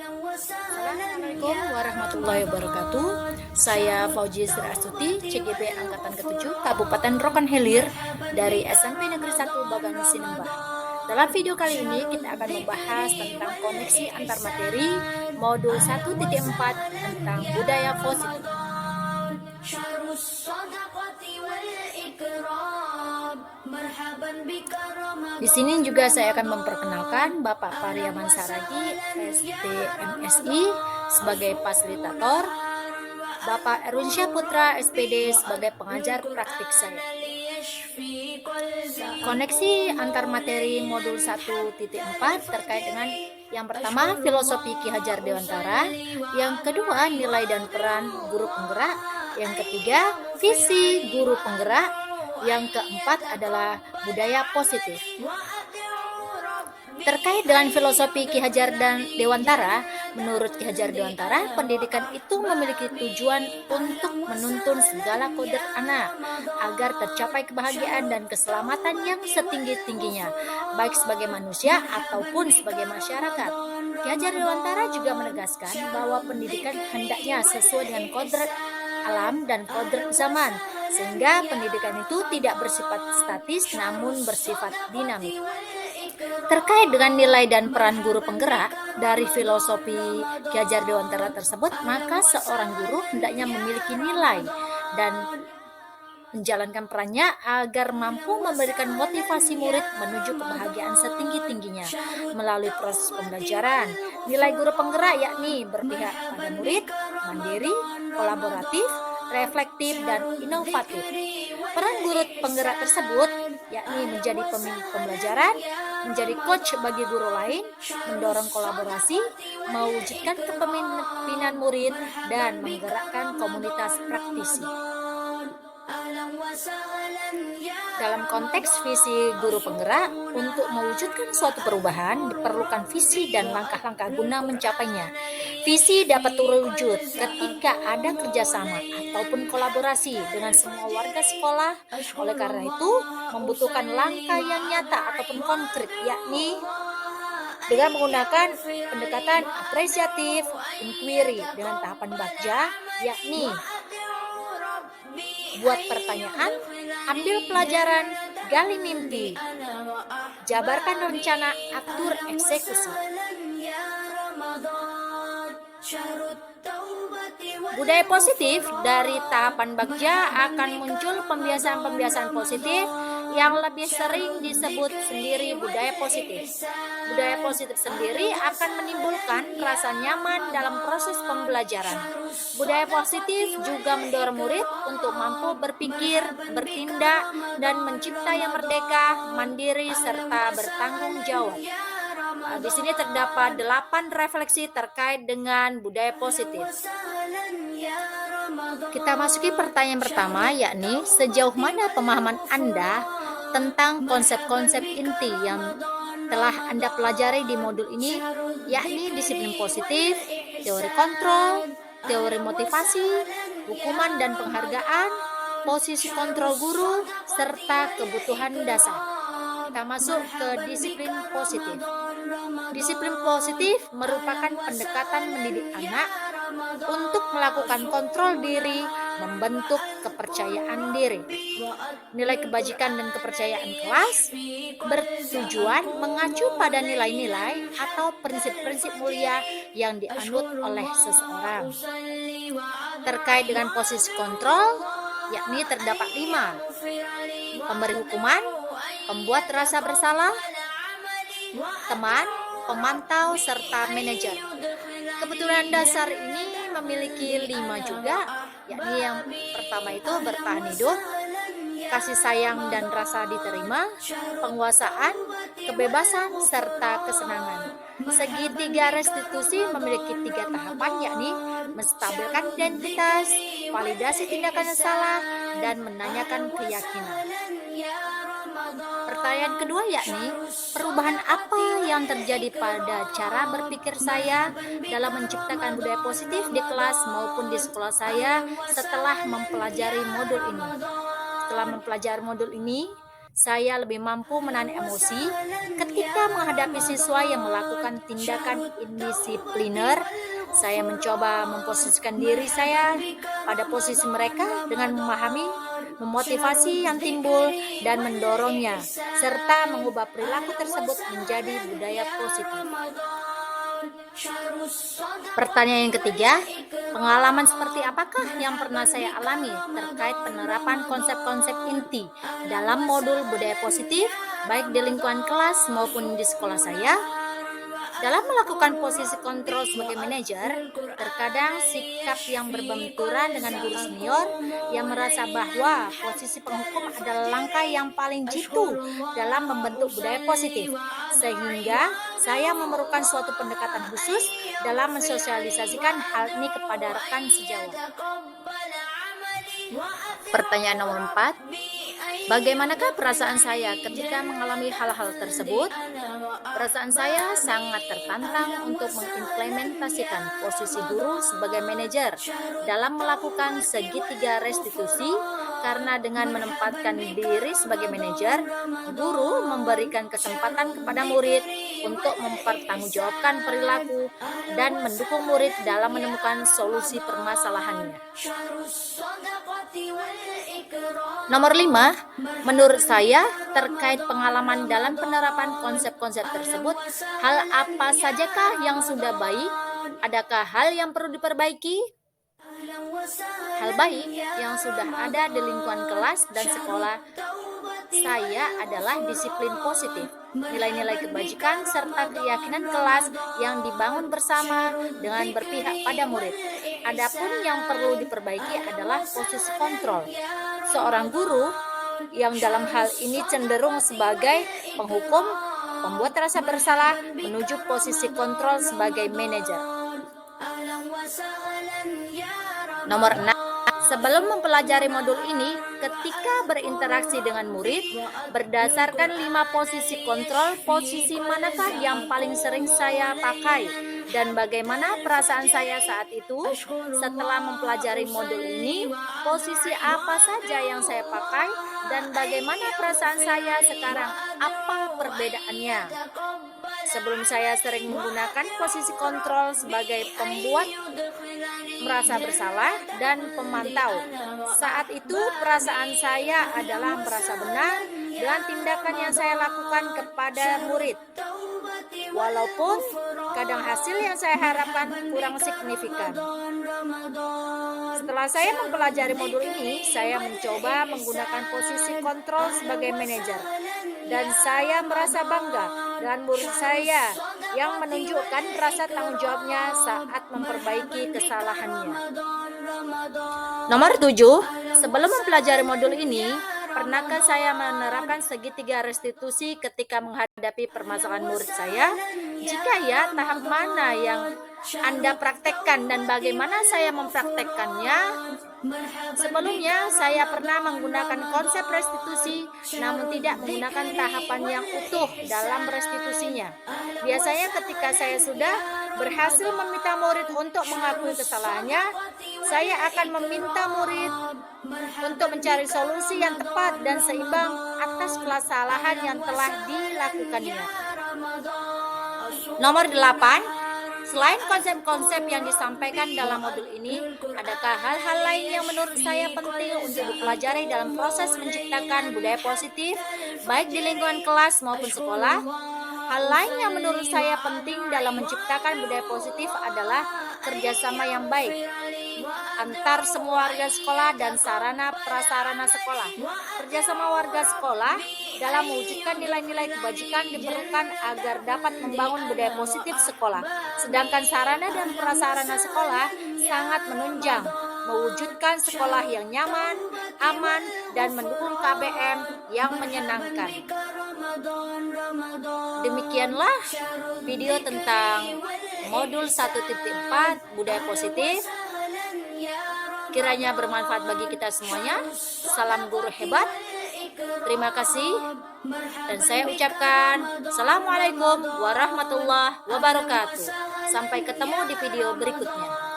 Assalamualaikum warahmatullahi wabarakatuh. Saya Fauji Sri Astuti, CGP Angkatan ke-7 Kabupaten Rokan Hilir dari SMP Negeri 1 Bagan Sinembah. Dalam video kali ini kita akan membahas tentang koneksi antar materi modul 1.4 tentang budaya positif. Di sini juga saya akan memperkenalkan Bapak Pariaman Saragi, STMSI sebagai fasilitator, Bapak Erwinsyah Putra, SPD sebagai pengajar praktik saya. Koneksi antar materi modul 1.4 terkait dengan yang pertama filosofi Ki Hajar Dewantara, yang kedua nilai dan peran guru penggerak, yang ketiga visi guru penggerak, yang keempat adalah budaya positif. Terkait dengan filosofi Ki Hajar dan Dewantara, menurut Ki Hajar Dewantara, pendidikan itu memiliki tujuan untuk menuntun segala kodrat anak agar tercapai kebahagiaan dan keselamatan yang setinggi-tingginya, baik sebagai manusia ataupun sebagai masyarakat. Ki Hajar Dewantara juga menegaskan bahwa pendidikan hendaknya sesuai dengan kodrat alam dan kodrat zaman, sehingga pendidikan itu tidak bersifat statis namun bersifat dinamik. Terkait dengan nilai dan peran guru penggerak dari filosofi Ki Hajar Dewantara tersebut, maka seorang guru hendaknya memiliki nilai dan menjalankan perannya agar mampu memberikan motivasi murid menuju kebahagiaan setinggi-tingginya melalui proses pembelajaran. Nilai guru penggerak yakni berpihak pada murid, mandiri, kolaboratif, reflektif, dan inovatif. Peran guru penggerak tersebut yakni menjadi pemimpin pembelajaran, menjadi coach bagi guru lain, mendorong kolaborasi, mewujudkan kepemimpinan murid, dan menggerakkan komunitas praktisi. Dalam konteks visi guru penggerak, untuk mewujudkan suatu perubahan diperlukan visi dan langkah-langkah guna mencapainya. Visi dapat terwujud ketika ada kerjasama ataupun kolaborasi dengan semua warga sekolah. Oleh karena itu, membutuhkan langkah yang nyata ataupun konkret, yakni dengan menggunakan pendekatan apresiatif, inquiry dengan tahapan bagja, yakni buat pertanyaan, ambil pelajaran, gali mimpi, jabarkan rencana, atur eksekusi. Budaya positif dari tahapan bagja akan muncul pembiasaan-pembiasaan positif yang lebih sering disebut sendiri budaya positif. Budaya positif sendiri akan menimbulkan rasa nyaman dalam proses pembelajaran. Budaya positif juga mendorong murid untuk mampu berpikir, bertindak, dan mencipta yang merdeka, mandiri, serta bertanggung jawab. Di sini terdapat 8 refleksi terkait dengan budaya positif. Kita masuki pertanyaan pertama, yakni sejauh mana pemahaman Anda tentang konsep-konsep inti yang telah Anda pelajari di modul ini, yakni disiplin positif, teori kontrol, teori motivasi, hukuman dan penghargaan, posisi kontrol guru, serta kebutuhan dasar. Kita masuk ke disiplin positif. Disiplin positif merupakan pendekatan mendidik anak untuk melakukan kontrol diri, membentuk kepercayaan diri. Nilai kebajikan dan kepercayaan kelas bertujuan mengacu pada nilai-nilai atau prinsip-prinsip mulia yang dianut oleh seseorang. Terkait dengan posisi kontrol, yakni terdapat 5. Pemberi hukuman, pembuat rasa bersalah, teman, pemantau, serta manajer. Kebutuhan dasar ini memiliki 5 juga, yakni yang pertama itu bertahan hidup, kasih sayang dan rasa diterima, penguasaan, kebebasan, serta kesenangan. Segitiga restitusi memiliki 3 tahapan, yakni menstabilkan identitas, validasi tindakan yang salah, dan menanyakan keyakinan. Pertanyaan kedua yakni, perubahan apa yang terjadi pada cara berpikir saya dalam menciptakan budaya positif di kelas maupun di sekolah saya setelah mempelajari modul ini? Setelah mempelajari modul ini, saya lebih mampu menahan emosi ketika menghadapi siswa yang melakukan tindakan indisipliner. Saya mencoba memposisikan diri saya pada posisi mereka dengan memahami, memotivasi yang timbul, dan mendorongnya, serta mengubah perilaku tersebut menjadi budaya positif. Pertanyaan yang ketiga, pengalaman seperti apakah yang pernah saya alami terkait penerapan konsep-konsep inti dalam modul budaya positif, baik di lingkungan kelas maupun di sekolah saya? Dalam melakukan posisi kontrol sebagai manajer, terkadang sikap yang berbenturan dengan guru senior yang merasa bahwa posisi penghukum adalah langkah yang paling jitu dalam membentuk budaya positif, sehingga saya memerlukan suatu pendekatan khusus dalam mensosialisasikan hal ini kepada rekan sejawat. Pertanyaan nomor 4, bagaimanakah perasaan saya ketika mengalami hal-hal tersebut? Perasaan saya sangat tertantang untuk mengimplementasikan posisi guru sebagai manajer dalam melakukan segitiga restitusi, karena dengan menempatkan diri sebagai manajer, guru memberikan kesempatan kepada murid untuk mempertanggungjawabkan perilaku dan mendukung murid dalam menemukan solusi permasalahannya. Nomor 5, menurut saya terkait pengalaman dalam penerapan konsep-konsep tersebut, hal apa sajakah yang sudah baik? Adakah hal yang perlu diperbaiki? Hal baik yang sudah ada di lingkungan kelas dan sekolah saya adalah disiplin positif, nilai-nilai kebajikan, serta keyakinan kelas yang dibangun bersama dengan berpihak pada murid. Adapun yang perlu diperbaiki adalah posisi kontrol. Seorang guru yang dalam hal ini cenderung sebagai penghukum, pembuat rasa bersalah, menuju posisi kontrol sebagai manajer. Nomor 6, sebelum mempelajari modul ini, ketika berinteraksi dengan murid, berdasarkan 5 posisi kontrol, posisi manakah yang paling sering saya pakai dan bagaimana perasaan saya saat itu? Setelah mempelajari modul ini, posisi apa saja yang saya pakai dan bagaimana perasaan saya sekarang? Apa perbedaannya? Sebelum saya sering menggunakan posisi kontrol sebagai pembuat merasa bersalah dan pemantau. Saat itu perasaan saya adalah merasa benar dengan tindakan yang saya lakukan kepada murid. Walaupun kadang hasil yang saya harapkan kurang signifikan. Setelah saya mempelajari modul ini, saya mencoba menggunakan posisi kontrol sebagai manajer. Dan saya merasa bangga dengan murid saya yang menunjukkan rasa tanggung jawabnya saat memperbaiki kesalahannya. Nomor 7, sebelum mempelajari modul ini, pernahkah saya menerapkan segitiga restitusi ketika menghadapi permasalahan murid saya? Jika ya, tahap mana yang Anda praktekkan dan bagaimana saya mempraktekkannya? Sebelumnya, saya pernah menggunakan konsep restitusi, namun tidak menggunakan tahapan yang utuh dalam restitusinya. Biasanya ketika saya sudah berhasil meminta murid untuk mengakui kesalahannya, saya akan meminta murid untuk mencari solusi yang tepat dan seimbang atas kesalahan yang telah dilakukannya. Nomor 8, selain konsep-konsep yang disampaikan dalam modul ini, adakah hal-hal lain yang menurut saya penting untuk dipelajari dalam proses menciptakan budaya positif, baik di lingkungan kelas maupun sekolah? Hal lain yang menurut saya penting dalam menciptakan budaya positif adalah kerjasama yang baik antar semua warga sekolah dan sarana prasarana sekolah. Kerjasama warga sekolah dalam mewujudkan nilai-nilai kebajikan diperlukan agar dapat membangun budaya positif sekolah. Sedangkan sarana dan prasarana sekolah sangat menunjang mewujudkan sekolah yang nyaman, aman, dan mendukung KBM yang menyenangkan. Demikianlah video tentang modul 1.4 budaya positif. Kiranya bermanfaat bagi kita semuanya. Salam guru hebat. Terima kasih. Dan saya ucapkan Assalamualaikum warahmatullahi wabarakatuh. Sampai ketemu di video berikutnya.